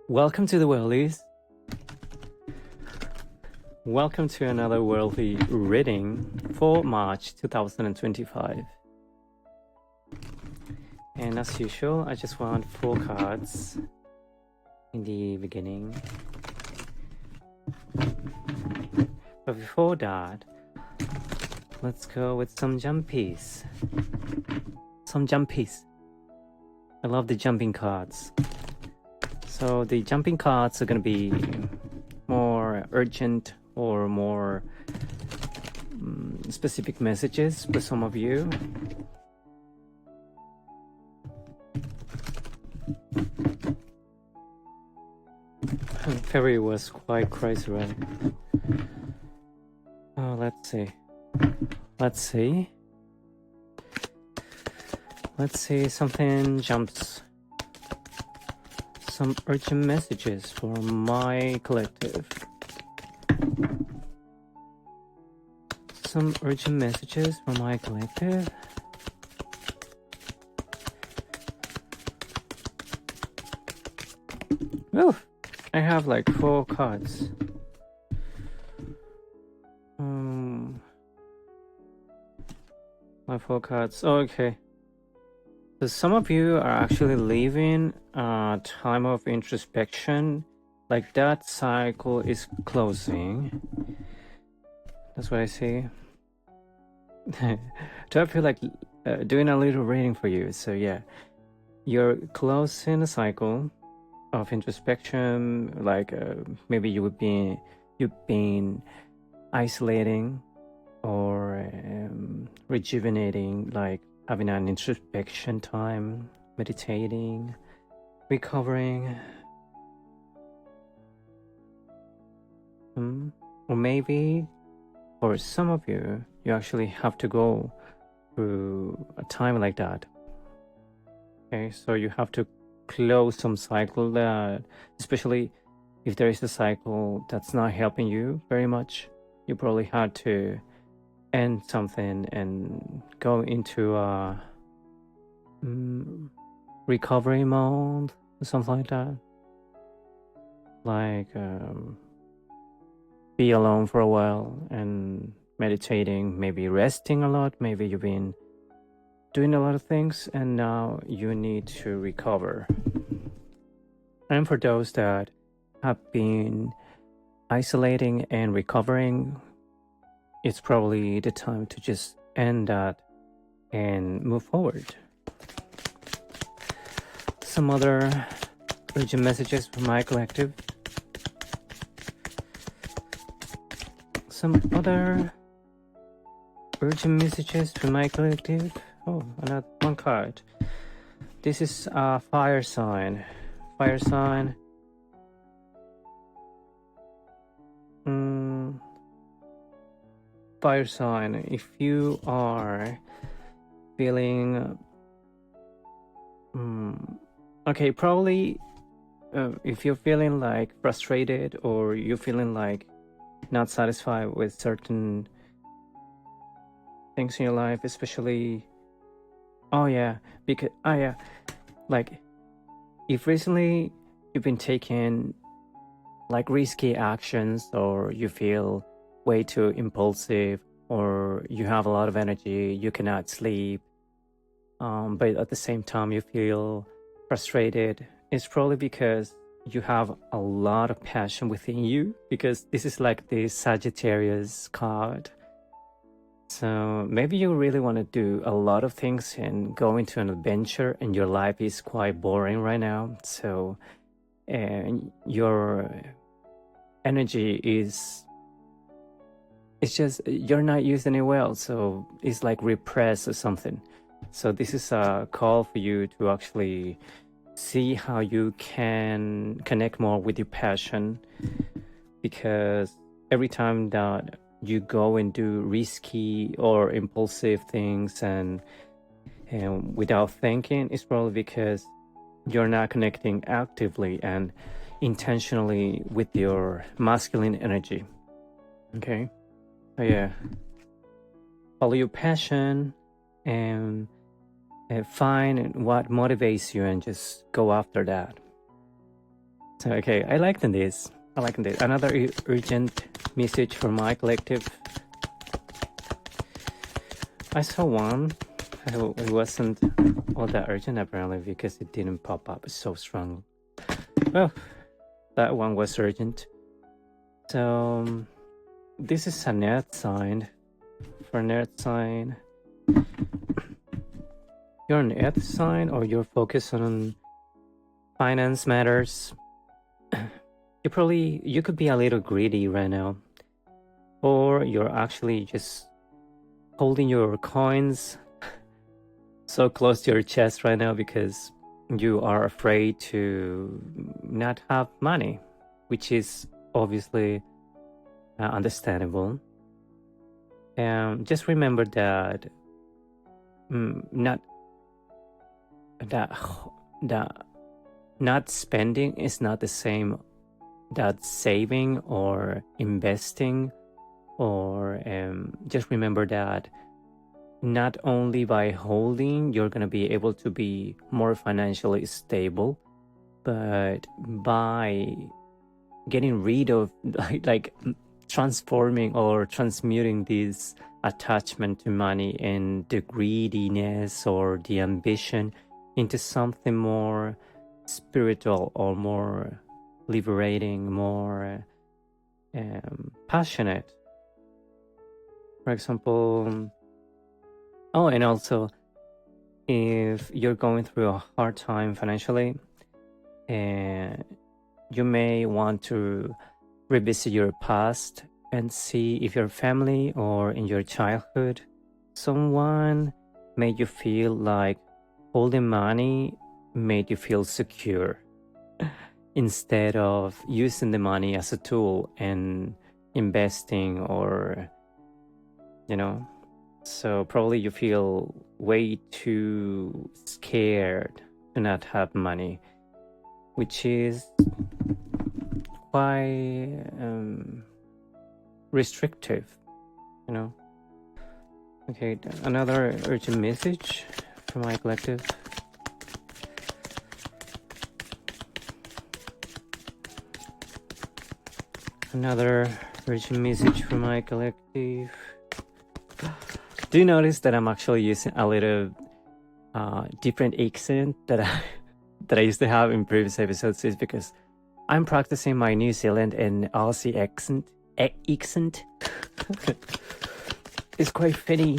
Welcome to the Worldies. Welcome to another Worldly reading for March 2025. And as usual, I just want 4 cards in the beginning. But before that, let's go with some jumpies. I love the jumping cards. So the jumping cards are going to be more urgent or more specific messages for some of you. February was quite crazy, right? Oh, let's see. Something jumps. Some urgent messages for my collective. Oh, I have like 4 cards. My 4 cards. Oh, okay. So some of you are actually living a time of introspection, like that cycle is closing. That's what I see. Do I feel like doing a little reading for you? So yeah, you're closing a cycle of introspection, like maybe you've been isolating or rejuvenating, like having an introspection time, meditating, recovering. Or maybe for some of you, you actually have to go through a time like that. Okay, so you have to close some cycle that, especially if there is a cycle that's not helping you very much, you probably had to end something and go into a recovery mode or something like that. Like be alone for a while and meditating, maybe resting a lot, maybe you've been doing a lot of things and now you need to recover. And for those that have been isolating and recovering, it's probably the time to just end that and move forward. Some other urgent messages from my collective. Oh, another 1 card. This is a fire sign. Fire sign. Fire sign. If you are feeling okay, probably if you're feeling like frustrated or you're feeling like not satisfied with certain things in your life, especially like if recently you've been taking like risky actions, or you feel way too impulsive, or you have a lot of energy, you cannot sleep, but at the same time you feel frustrated, it's probably because you have a lot of passion within you, because this is like the Sagittarius card. So maybe you really want to do a lot of things and go into an adventure, and your life is quite boring right now. So your energy it's just you're not using it well, so it's like repressed or something. So this is a call for you to actually see how you can connect more with your passion, because every time that you go and do risky or impulsive things and without thinking, it's probably because you're not connecting actively and intentionally with your masculine energy. Okay, so yeah, follow your passion and find what motivates you and just go after that. So okay, I like this. I like this. Another urgent message for my collective. I saw one. It wasn't all that urgent apparently because it didn't pop up so strong. Well, that one was urgent. So this is an earth sign. For an earth sign, you're an earth sign or you're focused on finance matters. You could be a little greedy right now, or you're actually just holding your coins so close to your chest right now because you are afraid to not have money, which is obviously understandable. Just remember that not spending is not the same that saving or investing, or just remember that not only by holding you're going to be able to be more financially stable, but by getting rid of like transforming or transmuting this attachment to money and the greediness or the ambition into something more spiritual or more liberating, more passionate. For example, and also if you're going through a hard time financially, you may want to revisit your past and see if your family or in your childhood someone made you feel like holding money made you feel secure instead of using the money as a tool and investing, or so probably you feel way too scared to not have money, which is quite restrictive, Okay, another urgent message from my collective. Another urgent message from my collective. Do you notice that I'm actually using a little different accent that I used to have in previous episodes? Is because I'm practicing my New Zealand and Aussie accent. It's quite funny.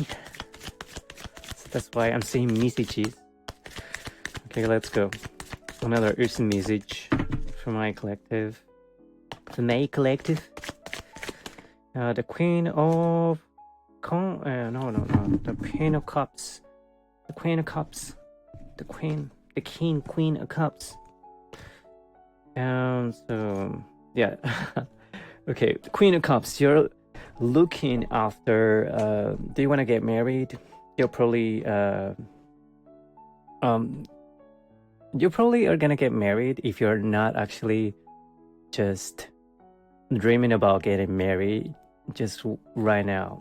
So that's why I'm saying messages. Okay, let's go. Another urgent message from my collective. The May collective. The Queen of the Queen of Cups. The Queen of Cups. The Queen of Cups. So yeah. Okay, the Queen of Cups. You're looking after. Do you want to get married? You're probably you probably are gonna get married if you're not actually just dreaming about getting married just right now.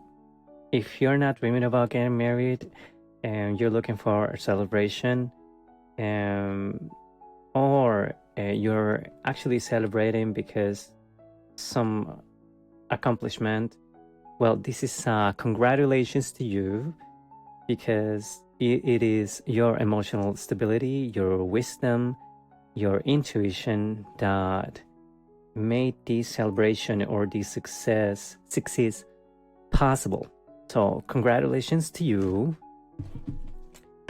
If you're not dreaming about getting married and you're looking for a celebration, or you're actually celebrating because some accomplishment, well, this is congratulations to you, because it is your emotional stability, your wisdom, your intuition that made this celebration or this success possible. So congratulations to you.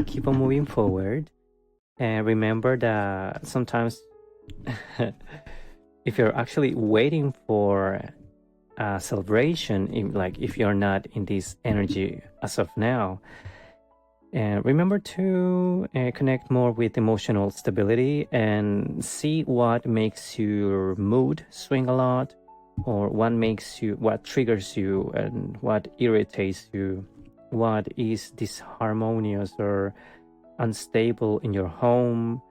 Keep on moving forward, and remember that sometimes if you're actually waiting for a celebration, if you're not in this energy as of now, remember to connect more with emotional stability and see what makes your mood swing a lot, or what triggers you and what irritates you, what is disharmonious or unstable in your home.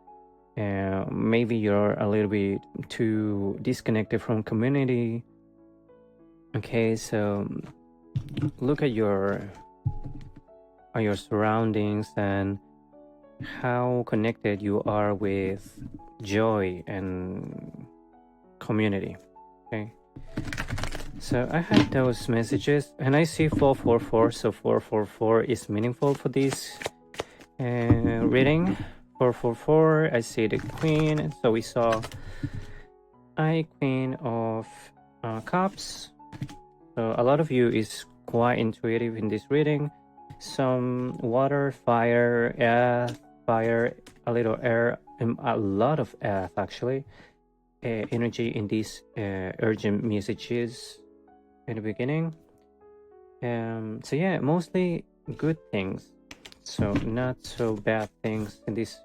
Maybe you're a little bit too disconnected from community. Okay, so look at your surroundings and how connected you are with joy and community. Okay, so I had those messages, and I see 444, so 444 is meaningful for this reading. 444, I see the Queen, so we saw Queen of Cups. So a lot of you is quite intuitive in this reading. Some water, fire, earth, fire, a little air, and a lot of earth actually. Energy in these urgent messages in the beginning. So yeah, mostly good things. So not so bad things in these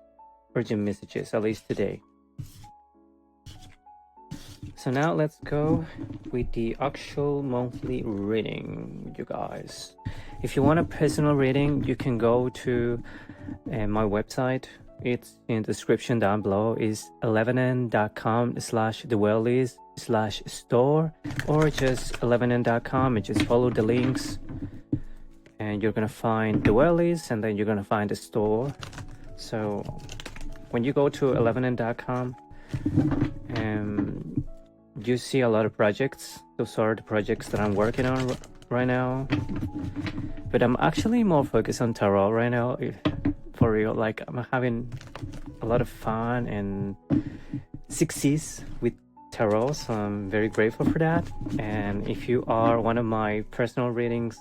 urgent messages, at least today. So now let's go with the actual monthly reading, you guys. If you want a personal reading, you can go to my website. It's in the description down below. Is 11n.com/theworldis/store, or just 11n.com and just follow the links, and you're gonna find the Wellies, and then you're gonna find the store. So when you go to 11n.com, you see a lot of projects. Those are the projects that I'm working on right now. But I'm actually more focused on tarot right now, for real. Like, I'm having a lot of fun and success with tarot, so I'm very grateful for that. And if you are one of my personal readings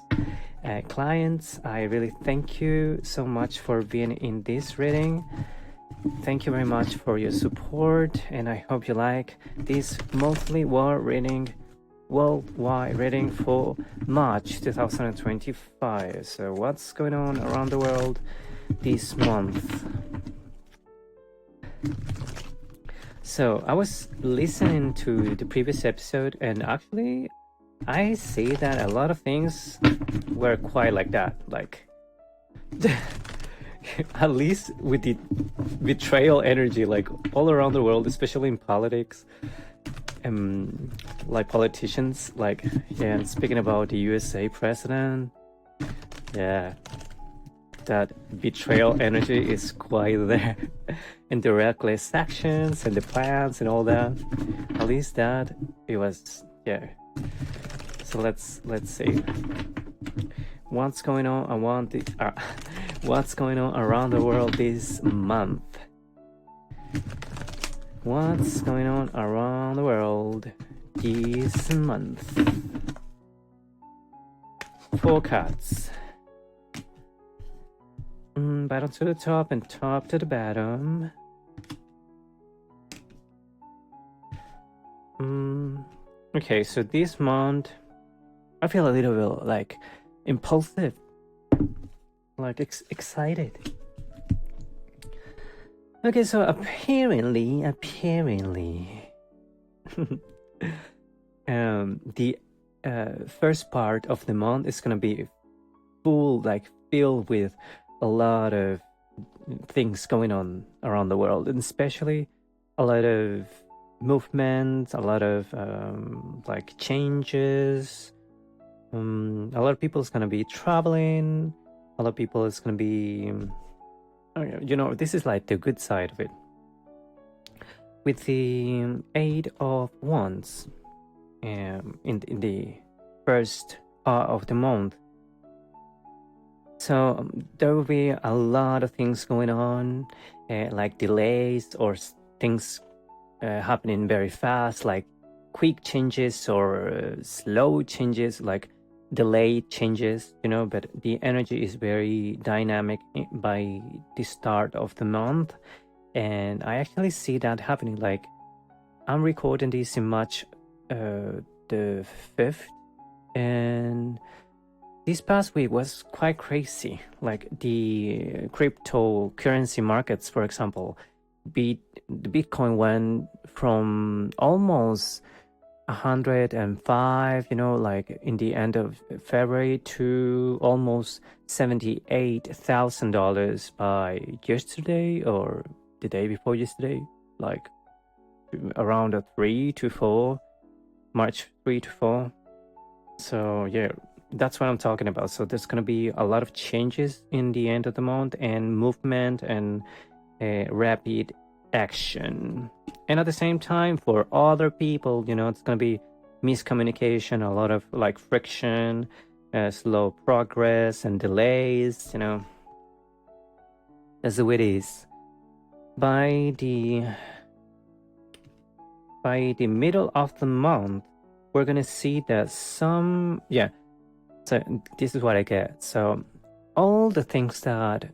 clients, I really thank you so much for being in this reading. Thank you very much for your support, and I hope you like this monthly worldwide reading for March 2025. So what's going on around the world this month? So I was listening to the previous episode, and actually I see that a lot of things were quite like that, like at least with the betrayal energy, like all around the world, especially in politics, like politicians, like, yeah, and speaking about the USA president, yeah, that betrayal energy is quite there. And the reckless actions and the plans and all that, at least that it was, yeah. So let's see what's going on. What's going on around the world this month? What's going on around the world this month? 4 cards. Bottom to the top and top to the bottom. Okay, so this month I feel a little bit like impulsive, like excited. Okay, so apparently the first part of the month is gonna be filled with a lot of things going on around the world, and especially a lot of movements, a lot of like changes. A lot of people is gonna be traveling. A lot of people is gonna be, you know, this is like the good side of it. With the 8 of Wands, in the first part of the month. So there will be a lot of things going on, like delays or things happening very fast, like quick changes or slow changes, like delayed changes, you know. But the energy is very dynamic by the start of the month, and I actually see that happening. Like, I'm recording this in March the 5th, and this past week was quite crazy. Like, the cryptocurrency markets, for example, the Bitcoin went from almost 105, you know, like in the end of February, to almost $78,000 by yesterday or the day before yesterday, like around March 3 to 4. So yeah, that's what I'm talking about. So there's gonna be a lot of changes in the end of the month, and movement and rapid action. And at the same time, for other people, it's going to be miscommunication, a lot of like friction, slow progress and delays, that's the way it is. By the middle of the month, we're gonna see that so this is what I get. So all the things that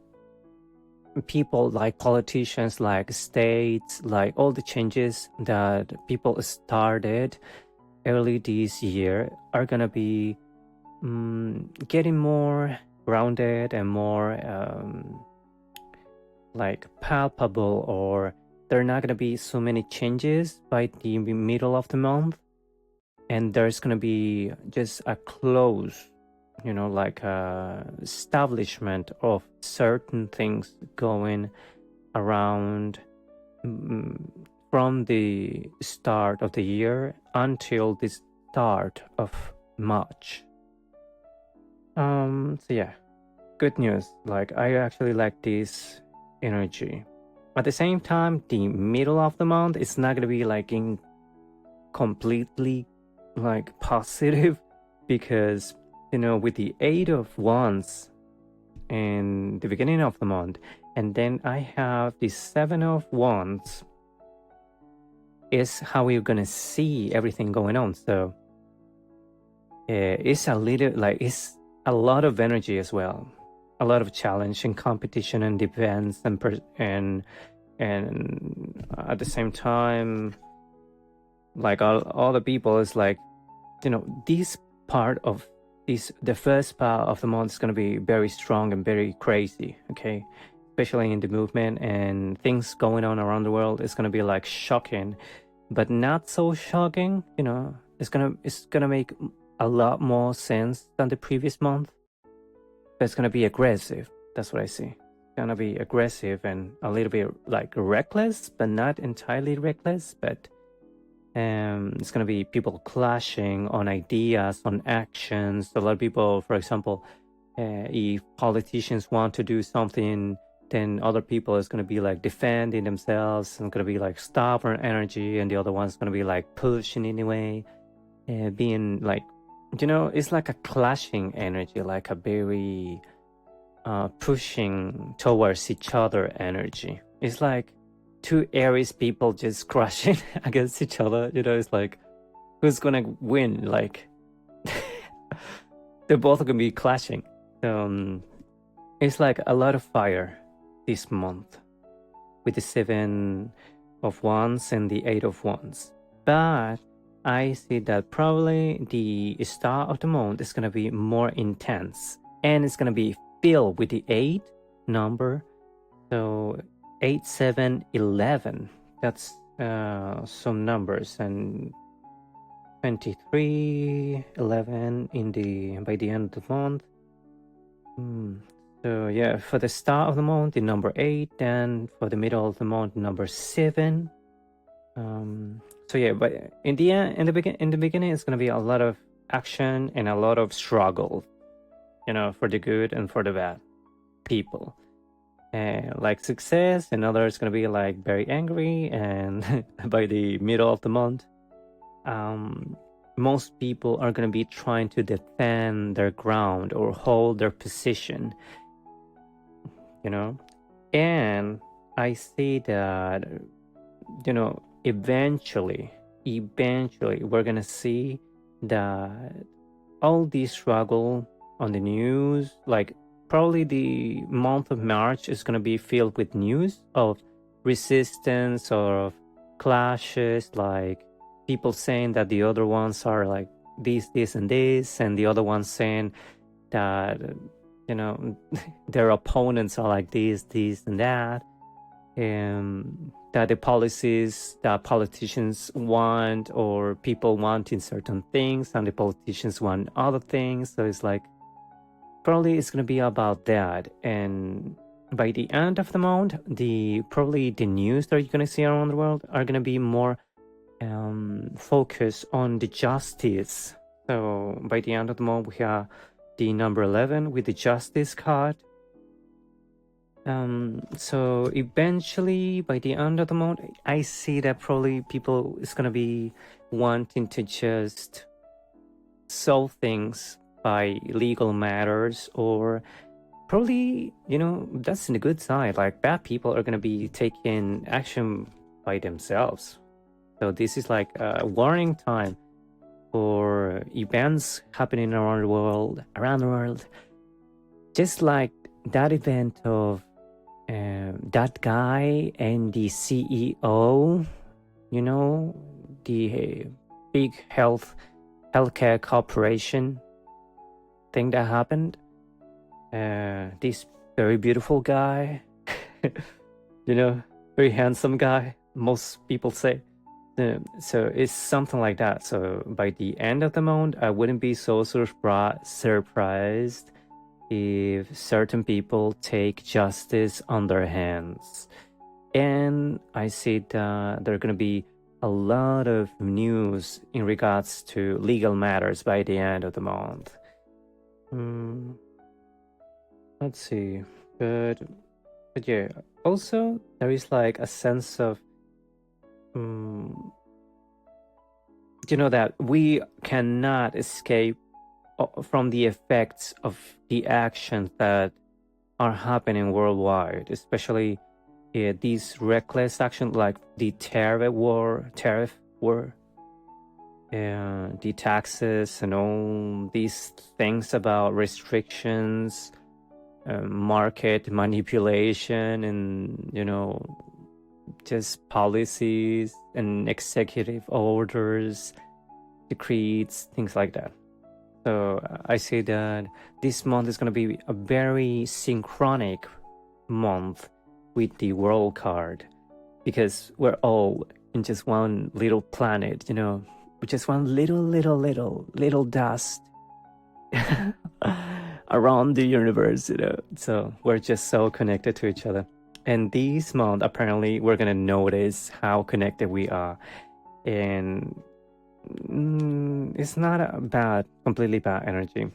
people like politicians, like states, like all the changes that people started early this year are gonna be getting more grounded and more like palpable, or there are not going to be so many changes by the middle of the month, and there's going to be just a close, like establishment of certain things going around from the start of the year until the start of March. So yeah, good news. Like, I actually like this energy. At the same time, the middle of the month is not gonna be like in completely like positive, because with the 8 of Wands in the beginning of the month, and then I have the 7 of Wands, is how we're gonna see everything going on. So it's a little like it's a lot of energy as well, a lot of challenge and competition and defense and at the same time, like all the people is like, this part of the first part of the month is going to be very strong and very crazy, okay, especially in the movement and things going on around the world. It's going to be like shocking, but not so shocking. It's gonna make a lot more sense than the previous month, but it's gonna be aggressive. That's what I see. It's gonna be aggressive and a little bit like reckless, but not entirely reckless. But it's gonna be people clashing on ideas, on actions. A lot of people, for example, if politicians want to do something, then other people is gonna be like defending themselves and gonna be like stubborn energy, and the other one's gonna be like pushing anyway, being like, it's like a clashing energy, like a very pushing towards each other energy. It's like two Aries people just crushing against each other. It's like, who's gonna win? Like, they're both gonna be clashing. It's like a lot of fire this month with the 7 of Wands and the 8 of Wands. But I see that probably the start of the month is gonna be more intense, and it's gonna be filled with the 8 number. So 8, 7, 11. That's some numbers, and 23, 11 by the end of the month. So yeah, for the start of the month, the number 8, then for the middle of the month, number 7. So yeah, but in the end, in the beginning, it's gonna be a lot of action and a lot of struggle, for the good and for the bad people. Like success, and others gonna be like very angry, and by the middle of the month, most people are gonna be trying to defend their ground or hold their position, and I see that, eventually we're gonna see that all this struggle on the news, like probably the month of March is gonna be filled with news of resistance or of clashes, like people saying that the other ones are like this, and this, and the other ones saying that, their opponents are like this, and that. That the policies that politicians want, or people wanting certain things, and the politicians want other things. So it's like, probably it's going to be about that. And by the end of the month, probably the news that you're going to see around the world are going to be more focused on the justice. So by the end of the month, we have the number 11 with the justice card. So eventually, by the end of the month, I see that probably people is gonna be wanting to just solve things by legal matters, or probably, that's in the good side. Like bad people are gonna be taking action by themselves. So this is like a warning time for events happening around the world. Just like that event of that guy and the CEO, the big healthcare corporation thing that happened. This very beautiful guy, very handsome guy, most people say. So it's something like that. So by the end of the month, I wouldn't be so surprised if certain people take justice on their hands. And I see that there are going to be a lot of news in regards to legal matters by the end of the month. Let's see. But yeah, also there is like a sense of that we cannot escape from the effects of the actions that are happening worldwide, especially these reckless actions like the tariff war, the taxes and all these things about restrictions, market manipulation, and just policies and executive orders, decrees, things like that. So I say that this month is going to be a very synchronic month with the world card, because we're all in just one little planet, with just one little dust around the universe, so we're just so connected to each other. And this month, apparently, we're gonna notice how connected we are. And it's not a completely bad energy,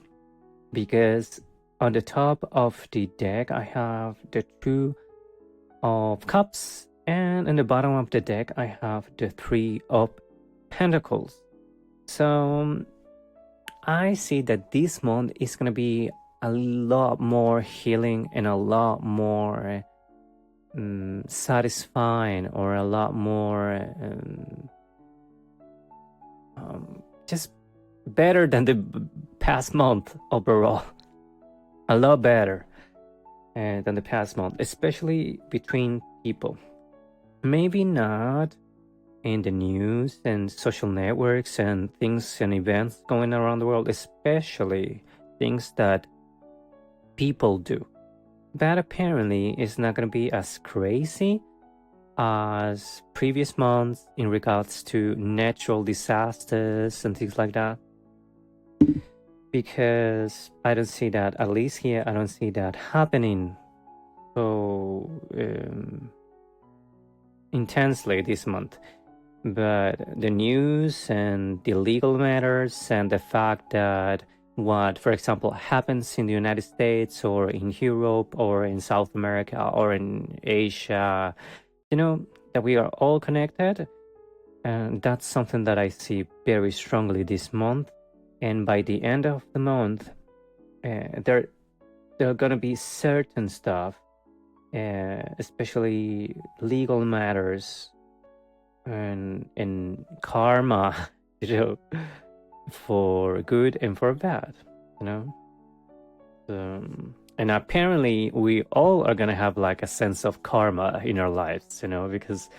because on the top of the deck, I have the Two of Cups, and in the bottom of the deck, I have the Three of Pentacles. So I see that this month is gonna be a lot more healing and a lot more satisfying, or a lot more just better than the past month overall. A lot better than the past month, especially between people. Maybe not in the news and social networks and things and events going around the world, especially things that people do. That apparently is not going to be as crazy as previous months in regards to natural disasters and things like that. Because I don't see that, at least here, I don't see that happening so intensely this month. But the news and the legal matters and the fact that what, for example, happens in the United States or in Europe or in South America or in Asia, that we are all connected. And that's something that I see very strongly this month. And by the end of the month, there are going to be certain stuff, especially legal matters and karma, for good and for bad, and apparently we all are gonna have like a sense of karma in our lives, because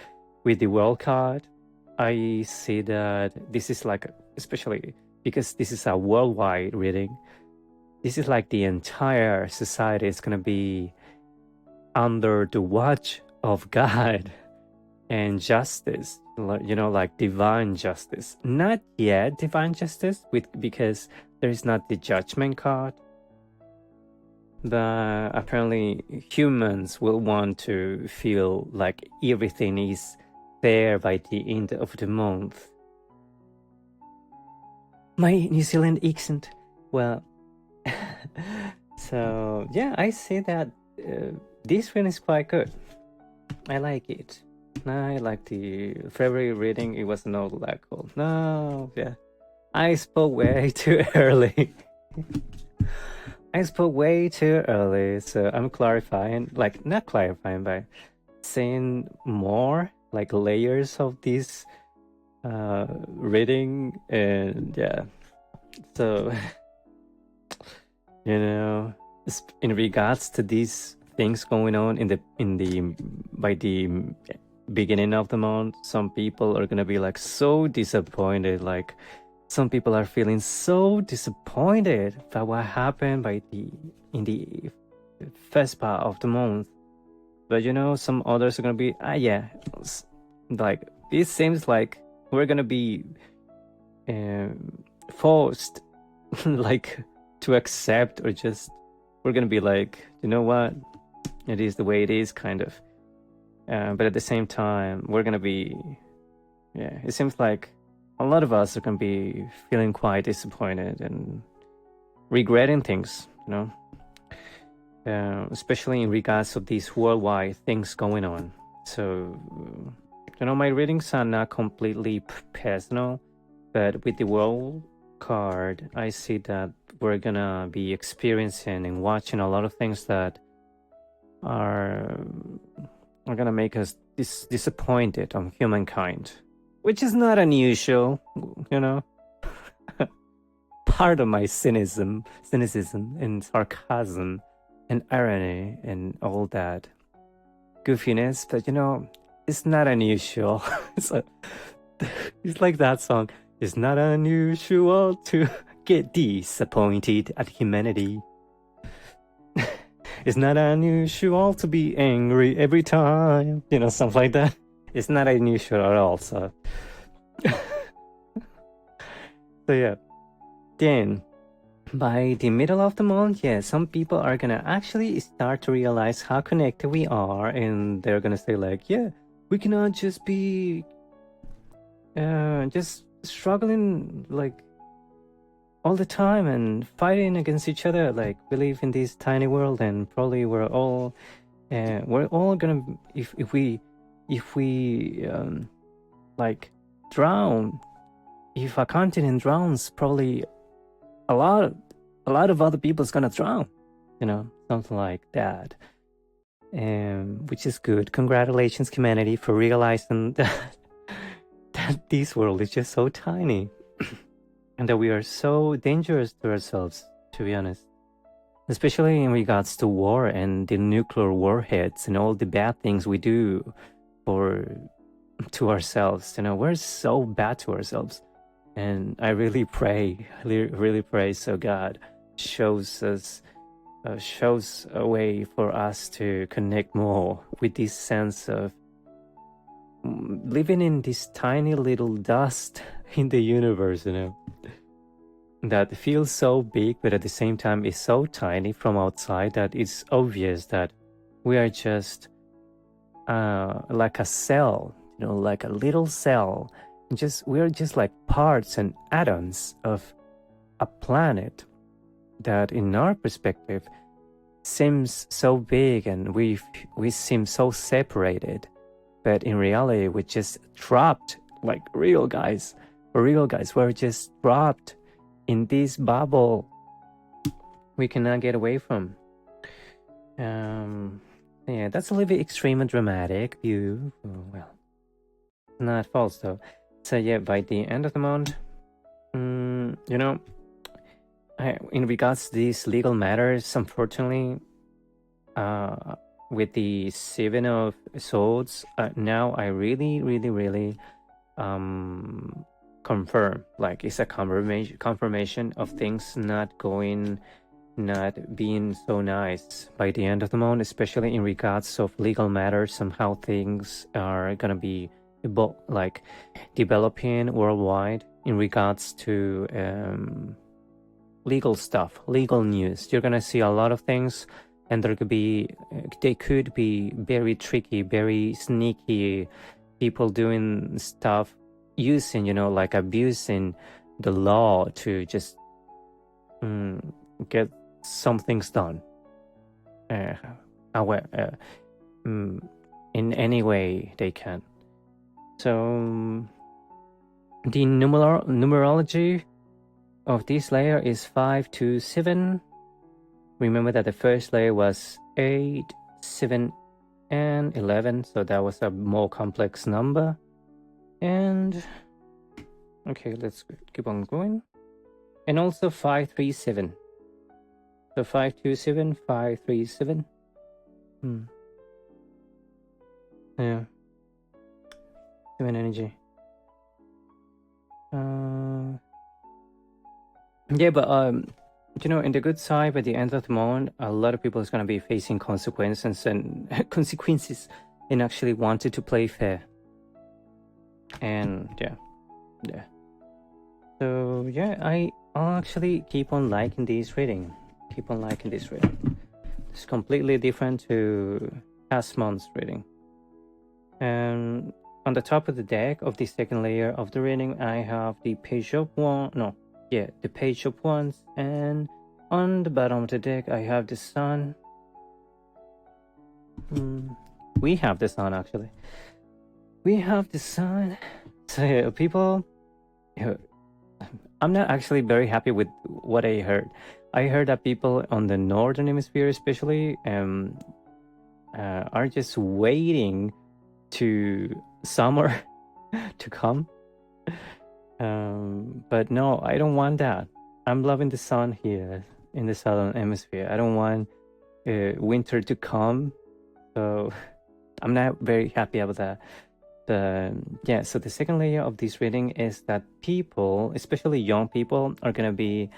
with the world card, I see that this is like, especially because this is a worldwide reading, this is like the entire society is gonna be under the watch of God and justice, like divine justice. Not yet divine justice, because there is not the judgment card. But apparently humans will want to feel like everything is there by the end of the month. My New Zealand accent. Well, so yeah, I see that this feeling is quite good. I like it. I like the February reading. It was not that cool. No, yeah. I spoke way too early. I spoke way too early, so I'm clarifying, like not clarifying, but saying more, like layers of this reading, and yeah. So you know, in regards to these things going on in the by the beginning of the month, some people are gonna be like so disappointed, like some people are feeling so disappointed by what happened by the in the first part of the month. But you know, some others are gonna be yeah, like it seems like we're gonna be forced like to accept, or just we're gonna be like, you know what, it is the way it is, kind of. But at the same time, we're gonna be, yeah, it seems like a lot of us are gonna be feeling quite disappointed and regretting things, you know, especially in regards of these worldwide things going on. So, you know, my readings are not completely personal, but with the world card, I see that we're gonna be experiencing and watching a lot of things that are gonna make us disappointed on humankind, which is not unusual, you know. Part of my cynicism and sarcasm and irony and all that goofiness, but you know, it's not unusual. It's like that song. It's not unusual to get disappointed at humanity. It's not unusual to be angry every time, you know, something like that. It's not unusual at all, so. So yeah. Then, by the middle of the month, yeah, some people are gonna actually start to realize how connected we are, and they're gonna say like, yeah, we cannot just be just struggling like all the time and fighting against each other. Like, we live in this tiny world, and probably we're all gonna, if we like drown, if a continent drowns, probably a lot of other people's gonna drown, you know, something like that. Which is good. Congratulations, humanity, for realizing that that this world is just so tiny and that we are so dangerous to ourselves, to be honest. Especially in regards to war and the nuclear warheads and all the bad things we do to ourselves. You know, we're so bad to ourselves. And I really pray, really pray, so God shows a way for us to connect more with this sense of living in this tiny little dust in the universe, you know, that feels so big, but at the same time is so tiny from outside that it's obvious that we are just like a cell, you know, like a little cell. We're just like parts and atoms of a planet that, in our perspective, seems so big, and we seem so separated. But in reality, we're just trapped, like real guys. We're just trapped in this bubble we cannot get away from. Yeah, that's a little bit extreme and dramatic view. Well, not false though. So yeah, by the end of the month, you know, in regards to these legal matters, unfortunately, with the Seven of Swords, now I really confirm, like it's a confirmation of things not being so nice by the end of the month, especially in regards of legal matters and how things are gonna be like developing worldwide in regards to legal stuff, legal news. You're gonna see a lot of things, and they could be very tricky, very sneaky people doing stuff, using, you know, like abusing the law to just get some things done. in any way they can. So the numerology of this layer is 5 to 7. Remember that the first layer was 8, 7, and 11, so that was a more complex number. And okay, let's keep on going. And also 537. So 527, 537. Yeah. 7 energy. Yeah, but you know, in the good side, by the end of the month, a lot of people is gonna be facing consequences and consequences, and actually wanted to play fair. And yeah. So yeah, I'll actually keep on liking this reading. It's completely different to last month's reading. And on the top of the deck of the second layer of the reading, I have the Page of Wands. The Page of Wands, and on the bottom of the deck, I have the Sun. We have the Sun, actually. We have the Sun. So yeah, people, I'm not actually very happy with what I heard. I heard that people on the northern hemisphere, especially, are just waiting to summer to come. But no, I don't want that. I'm loving the sun here in the southern hemisphere. I don't want winter to come, so I'm not very happy about that. Yeah, so the second layer of this reading is that people, especially young people, are gonna be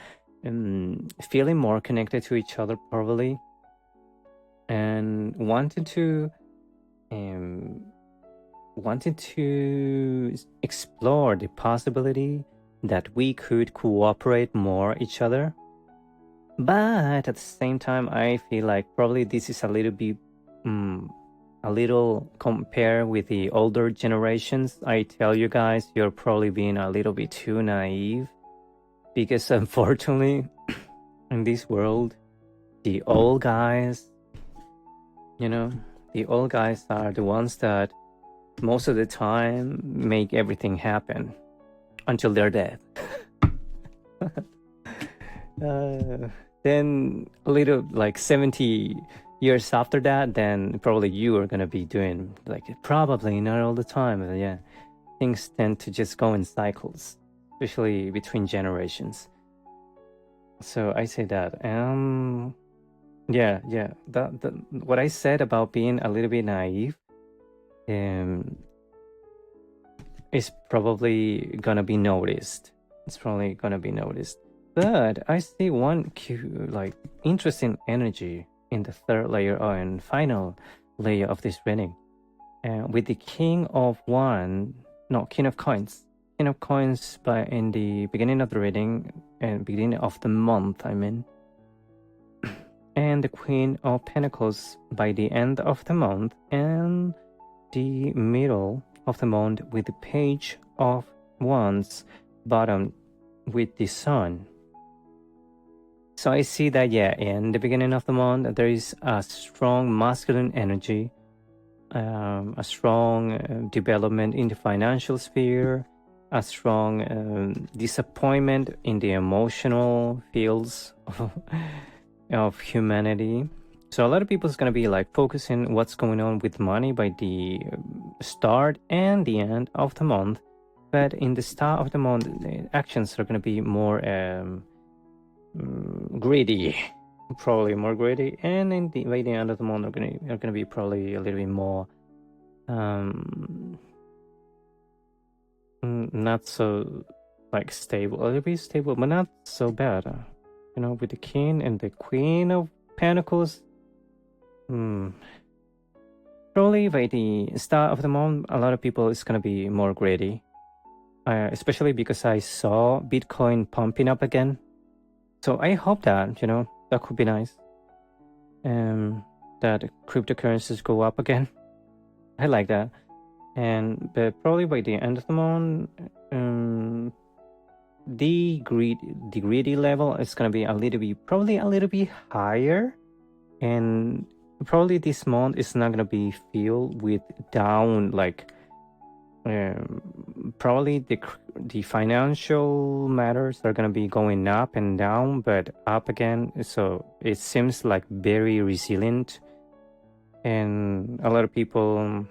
feeling more connected to each other, probably, and wanting to explore the possibility that we could cooperate more each other. But at the same time, I feel like probably this is a little bit a little compared with the older generations. I tell you guys, you're probably being a little bit too naive, because unfortunately in this world, the old guys, the old guys are the ones that most of the time make everything happen until they're dead. Then a little, like 70 years after that, then probably you are gonna be doing, like, probably not all the time, but yeah, things tend to just go in cycles, especially between generations. So I say that. Yeah, that what I said about being a little bit naive is probably gonna be noticed. But I see one cute, like, interesting energy in the third layer and final layer of this reading, with the King of Coins. King of Coins, by in the beginning of the reading and beginning of the month, I mean, and the Queen of Pentacles by the end of the month, and the middle of the month with the Page of Wands bottom with the Sun. So I see that, yeah, in the beginning of the month, there is a strong masculine energy, a strong development in the financial sphere, a strong disappointment in the emotional fields of humanity. So a lot of people is going to be like focusing what's going on with money by the start and the end of the month. But in the start of the month, the actions are going to be more greedy, probably more greedy. And by the end of the month, are going to be probably a little bit more not so, like, stable. A little bit stable, but not so bad. With the King and the Queen of Pentacles. Probably by the start of the month, a lot of people is gonna be more greedy, especially because I saw Bitcoin pumping up again. So I hope that that could be nice, that cryptocurrencies go up again. I like that, but probably by the end of the month, the greedy level is gonna be probably a little bit higher. And probably this month is not gonna be filled with down, like probably the financial matters are gonna be going up and down, but up again. So it seems like very resilient, and a lot of people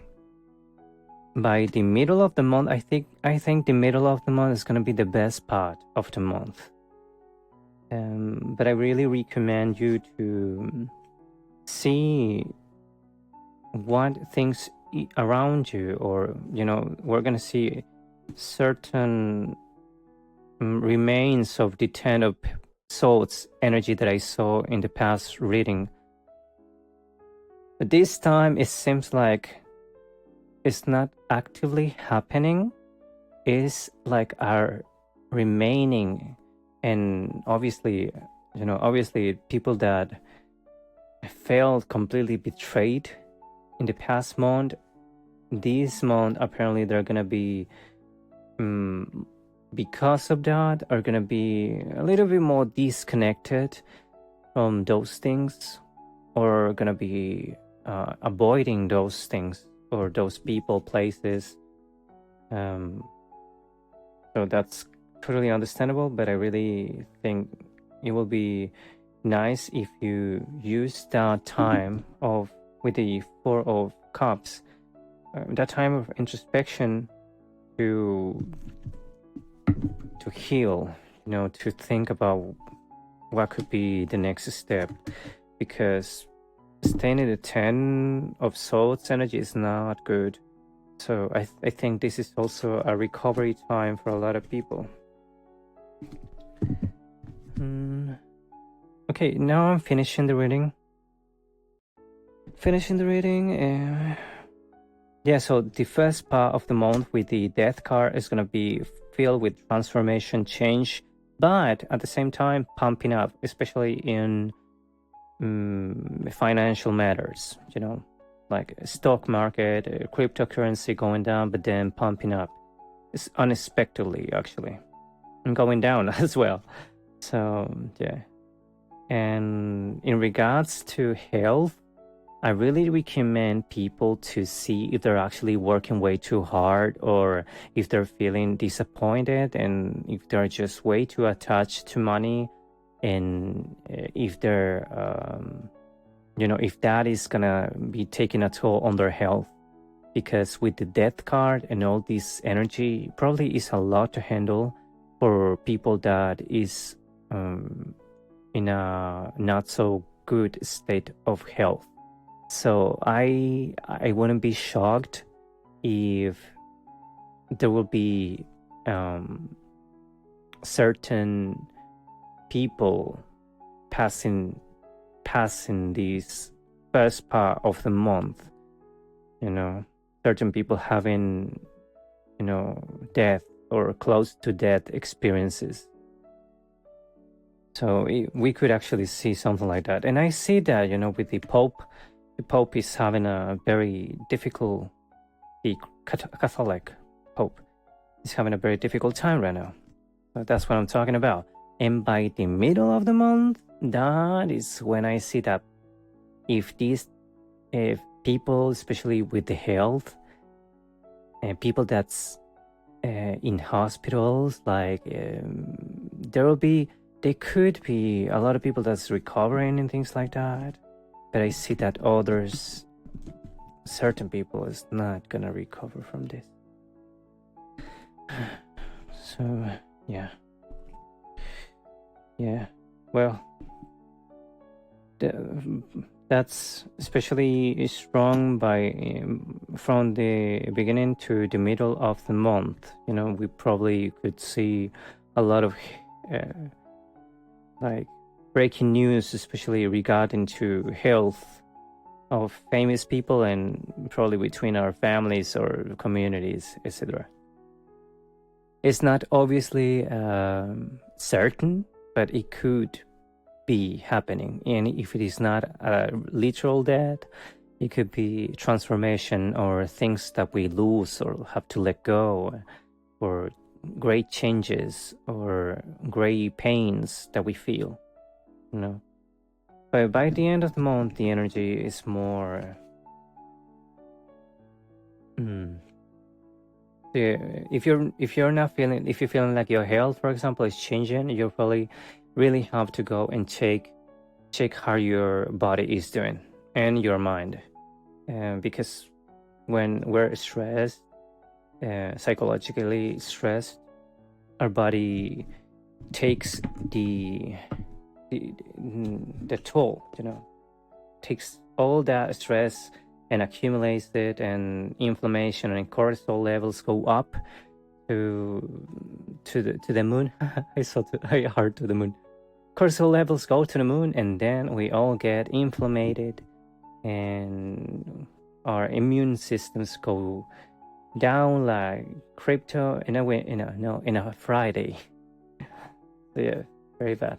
by the middle of the month, I think the middle of the month is gonna be the best part of the month. But I really recommend you to see what things around you, or we're gonna see certain remains of the 10 of swords energy that I saw in the past reading. But this time it seems like it's not actively happening. It's like our remaining, and obviously people that felt completely betrayed in the past month, this month apparently they're gonna be because of that are gonna be a little bit more disconnected from those things, or gonna be avoiding those things or those people, places. So that's totally understandable, but I really think it will be nice if you use that time with the Four of Cups, that time of introspection to heal, to think about what could be the next step, because staying in the 10 of Swords energy is not good. So I think this is also a recovery time for a lot of people. Okay, now I'm finishing the reading. Yeah, so the first part of the month with the Death card is going to be filled with transformation, change, but at the same time pumping up, especially in financial matters, like stock market, cryptocurrency going down, but then pumping up. It's unexpectedly, actually, and going down as well. So yeah. And in regards to health, I really recommend people to see if they're actually working way too hard, or if they're feeling disappointed, and if they're just way too attached to money, and if they're if that is gonna be taking a toll on their health. Because with the Death card and all this energy, probably is a lot to handle for people that is in a not so good state of health. So I wouldn't be shocked if there will be certain people passing this first part of the month, certain people having death or close to death experiences. So we could actually see something like that. And I see that with the Pope is having a very difficult, the Catholic Pope is having a very difficult time right now. So that's what I'm talking about. And by the middle of the month, that is when I see that if people, especially with the health, and people that's in hospitals, like there could be a lot of people that's recovering and things like that. But I see that certain people is not gonna recover from this. So yeah, well, that's especially strong from the beginning to the middle of the month. We probably could see a lot of like breaking news, especially regarding to health of famous people, and probably between our families or communities, etc. It's not obviously certain, but it could be happening. And if it is not a literal death, it could be transformation, or things that we lose or have to let go, or great changes or great pains that we feel. But But by the end of the month, the energy is more. Yeah, if you're not feeling, if you're feeling like your health, for example, is changing, you probably really have to go and check how your body is doing and your mind, because when we're stressed, psychologically stressed, our body takes the toll, takes all that stress and accumulates it, and inflammation and cortisol levels go up to the moon. I heard to the moon. Cortisol levels go to the moon, and then we all get inflamed, and our immune systems go down like crypto in a Friday. So yeah, very bad.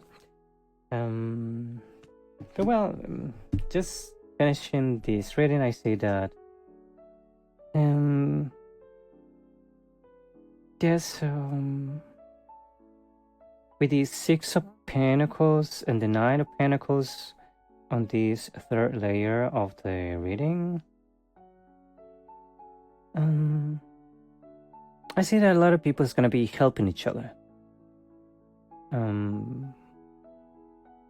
But well, just finishing this reading, I say that yes, with the Six of Pentacles and the Nine of Pentacles on this third layer of the reading, I see that a lot of people is gonna be helping each other.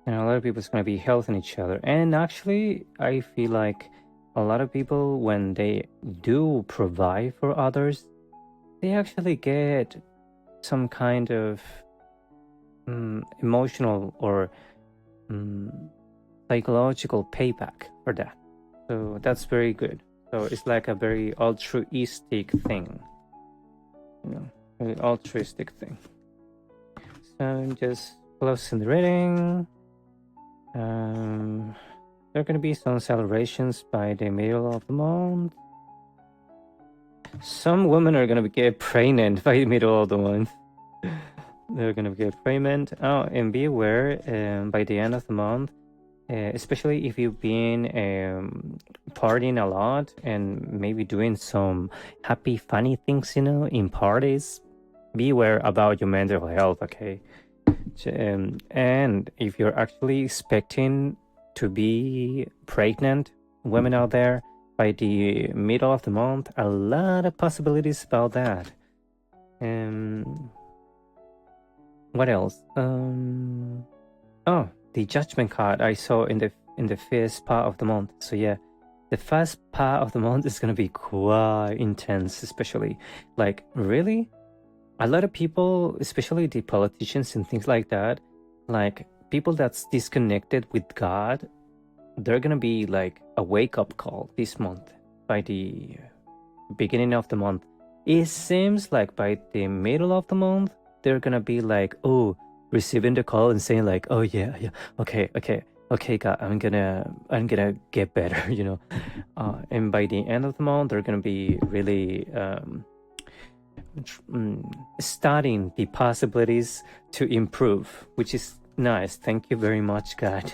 A lot of people is gonna be helping each other, and actually, I feel like a lot of people, when they do provide for others, they actually get some kind of emotional or psychological payback for that. So that's very good. So it's like a very altruistic thing, very altruistic thing. So I'm just closing the reading. There are going to be some celebrations by the middle of the month. Some women are going to get pregnant by the middle of the month. They're going to get pregnant. Oh, and be aware, by the end of the month, especially if you've been partying a lot and maybe doing some happy, funny things, in parties, be aware about your mental health, okay? And if you're actually expecting to be pregnant, women out there, by the middle of the month, a lot of possibilities about that. What else? Oh, the Judgment card I saw in the first part of the month. So yeah, the first part of the month is gonna be quite intense, especially like really. A lot of people, especially the politicians and things like that, like people that's disconnected with God, they're gonna be like a wake-up call this month. By the beginning of the month, it seems like by the middle of the month, they're gonna be like, oh, receiving the call and saying like, oh yeah, okay, God, I'm gonna get better, and by the end of the month, they're gonna be really studying the possibilities to improve, which is nice. Thank you very much, God,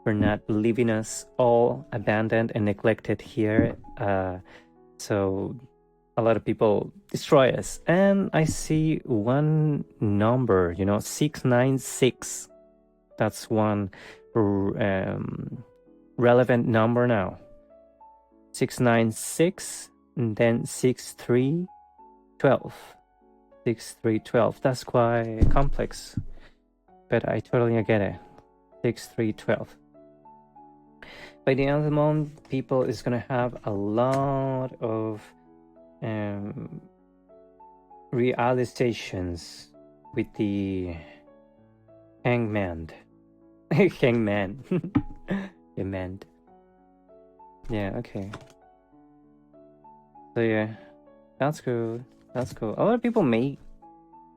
for not leaving us all abandoned and neglected here. So a lot of people destroy us. And I see one number, 696. That's one relevant number now. 696 and then 6312. 6312. That's quite complex, but I totally get it. 6312. By the end of the month, people is gonna have a lot of realizations with the hangman. Hangman. Hangman. Yeah, okay. So yeah, that's good. That's cool. A lot of people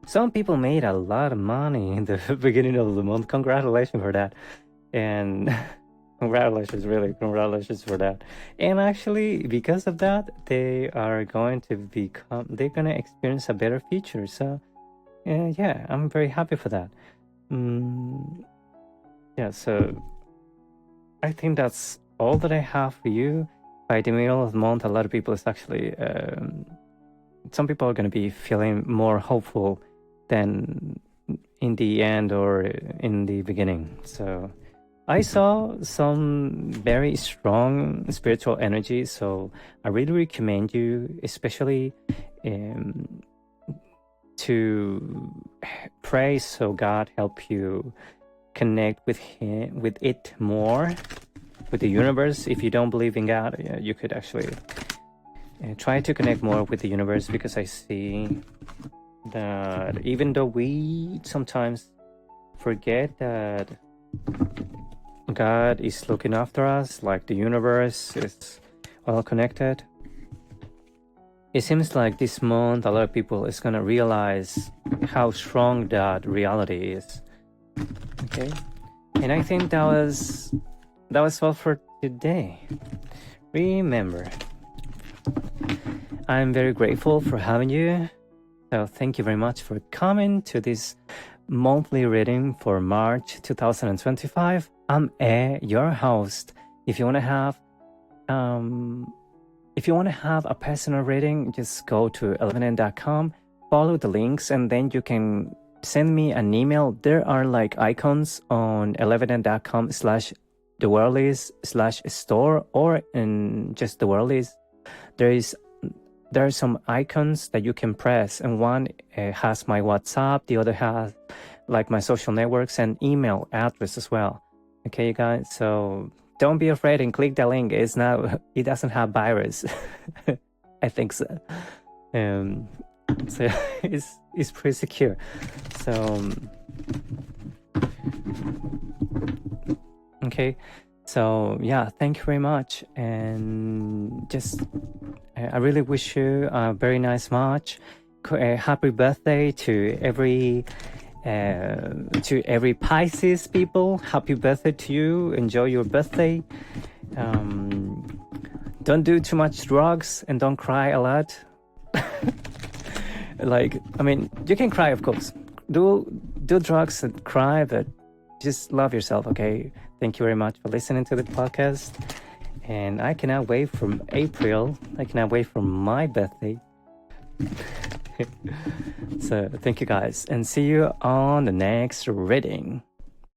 some people made a lot of money in the beginning of the month. Congratulations for that. And congratulations for that. And actually, because of that, they're going to experience a better future. So yeah, I'm very happy for that. Yeah, so I think that's all that I have for you. By the middle of the month, a lot of people is actually some people are going to be feeling more hopeful than in the end or in the beginning. So I saw some very strong spiritual energy, so I really recommend you, especially um, to pray so God help you connect with him, with it more, with the universe. If you don't believe in God, you could actually try to connect more with the universe, because I see that even though we sometimes forget that God is looking after us, like the universe is all connected, it seems like this month a lot of people is gonna realize how strong that reality is. Okay, and I think that was all for today. Remember, I'm very grateful for having you. So thank you very much for coming to this monthly reading for March 2025. I'm your host. If you want to have a personal reading, just go to 11n.com, follow the links, and then you can send me an email. There are like icons on 11n.com/theworldlies/store, or in just the worldlies. There are some icons that you can press, and one has my WhatsApp, the other has like my social networks and email address as well. Okay, you guys, so don't be afraid and click the link. It doesn't have virus. I think so. So it's pretty secure. So okay. So yeah, thank you very much, and just I really wish you a very nice March. Happy birthday to every Pisces people. Happy birthday to you. Enjoy your birthday. Don't do too much drugs and don't cry a lot. Like, I mean, you can cry, of course. Do drugs and cry, but just love yourself, okay? Thank you very much for listening to the podcast. And I cannot wait for April. I cannot wait for my birthday. So thank you guys, and see you on the next reading.